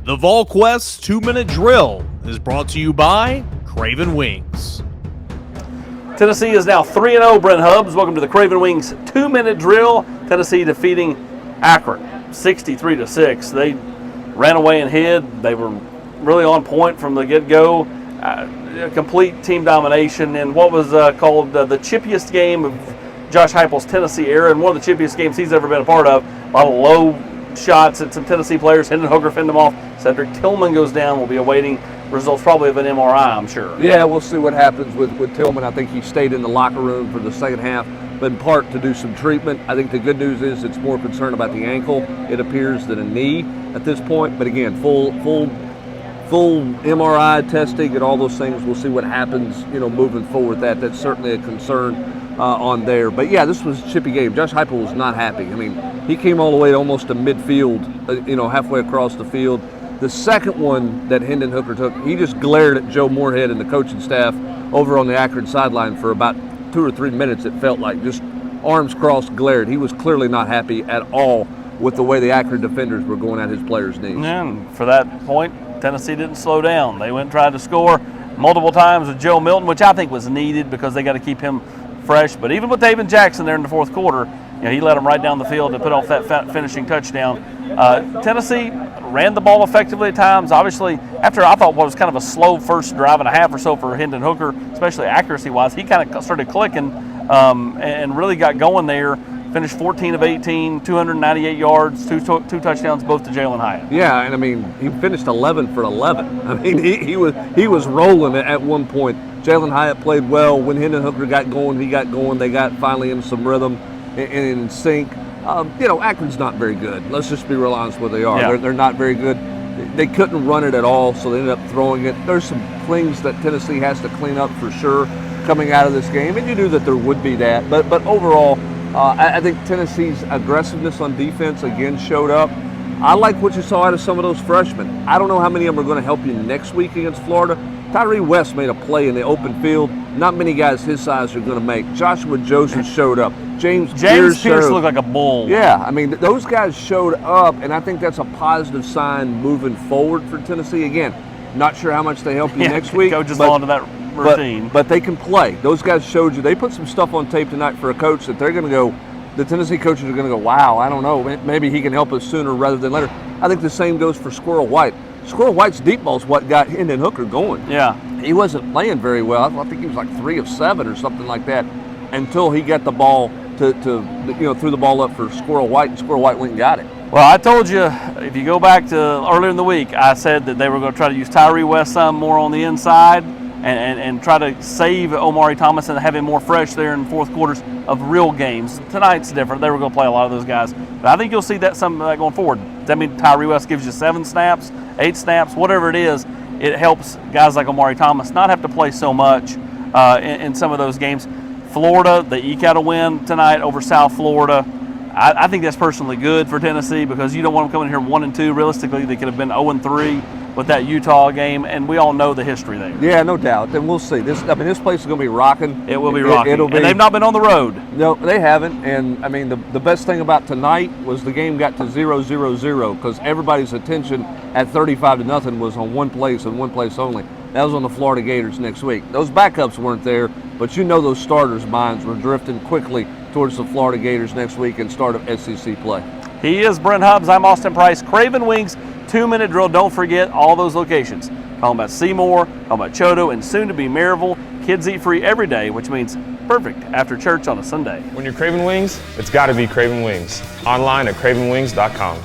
The Volquest 2-minute drill is brought to you by Craven Wings. Tennessee is now 3-0, Brent Hubbs. Welcome to the Craven Wings 2-minute drill. Tennessee defeating Akron 63-6. They ran away and hid. They were really on point from the get-go. Complete team domination in what was called the chippiest game of Josh Heupel's Tennessee era, and one of the chippiest games he's ever been a part of. A lot of low shots at some Tennessee players. Hendon Hooker fended them off. Cedric Tillman goes down. We'll be awaiting results probably of an MRI, I'm sure. Yeah, we'll see what happens with Tillman. I think he stayed in the locker room for the second half, but in part to do some treatment. I think the good news is it's more concern about the ankle, it appears, than a knee at this point. But again, full MRI testing and all those things. We'll see what happens, moving forward. That's certainly a concern on there. But yeah, this was a chippy game. Josh Heupel was not happy. I mean, he came all the way almost to midfield, halfway across the field. The second one that Hendon Hooker took, he just glared at Joe Moorhead and the coaching staff over on the Akron sideline for about 2 or 3 minutes. It felt like just arms crossed, glared. He was clearly not happy at all with the way the Akron defenders were going at his players' knees. And for that point, Tennessee didn't slow down. They went and tried to score multiple times with Joe Milton, which I think was needed because they got to keep him fresh. But even with David Jackson there in the fourth quarter, he led them right down the field to put off that finishing touchdown. Tennessee ran the ball effectively at times. Obviously, after I thought what was kind of a slow first drive and a half or so for Hendon Hooker, especially accuracy-wise, he kind of started clicking and really got going there. Finished 14 of 18, 298 yards, two touchdowns, both to Jalen Hyatt. Yeah, and I mean, he finished 11 for 11. I mean, he was rolling at one point. Jalen Hyatt played well. When Hendon Hooker got going, he got going. They got finally in some rhythm and in sync. Akron's not very good. Let's just be real honest with they are. Yeah. They're not very good. They couldn't run it at all, so they ended up throwing it. There's some things that Tennessee has to clean up for sure coming out of this game, and you knew that there would be that. But overall, I think Tennessee's aggressiveness on defense again showed up. I like what you saw out of some of those freshmen. I don't know how many of them are going to help you next week against Florida. Tyree West made a play in the open field. Not many guys his size are going to make. Joshua Joseph showed up. James Pierce looked like a bull. Yeah, I mean, those guys showed up, and I think that's a positive sign moving forward for Tennessee. Again, not sure how much they help you next week. Coaches fall into that routine. But they can play. Those guys showed you. They put some stuff on tape tonight for a coach that they're going to go, the Tennessee coaches are going to go, wow, I don't know, maybe he can help us sooner rather than later. I think the same goes for Squirrel White. Squirrel White's deep ball is what got Hendon Hooker going. Yeah. He wasn't playing very well. I think he was like 3 of 7 or something like that until he got the ball threw the ball up for Squirrel White, and Squirrel White went and got it. Well, I told you, if you go back to earlier in the week, I said that they were going to try to use Tyree West some more on the inside and try to save Omari Thomas and have him more fresh there in fourth quarters of real games. Tonight's different. They were going to play a lot of those guys. But I think you'll see some of that going forward. Does that mean Tyree West gives you 7 snaps, 8 snaps, whatever it is? It helps guys like Omari Thomas not have to play so much in some of those games. Florida, they eke out a win tonight over South Florida. I think that's personally good for Tennessee because you don't want them coming here 1-2. Realistically, they could have been 0-3 with that Utah game, and we all know the history there. Yeah, no doubt. And we'll see. This place is going to be rocking. It will be rocking. And they've not been on the road. No, they haven't. And, I mean, the best thing about tonight was the game got to 0-0-0 because everybody's attention at 35-0 was on one place and one place only. That was on the Florida Gators next week. Those backups weren't there, but those starters' minds were drifting quickly towards the Florida Gators next week and start of SEC play. He is Brent Hubbs. I'm Austin Price. Craven Wings 2-minute drill. Don't forget all those locations. Talking about Seymour, talking about Choteau, and soon to be Maryville. Kids eat free every day, which means perfect after church on a Sunday. When you're craving wings, it's got to be Craven Wings. Online at cravenwings.com.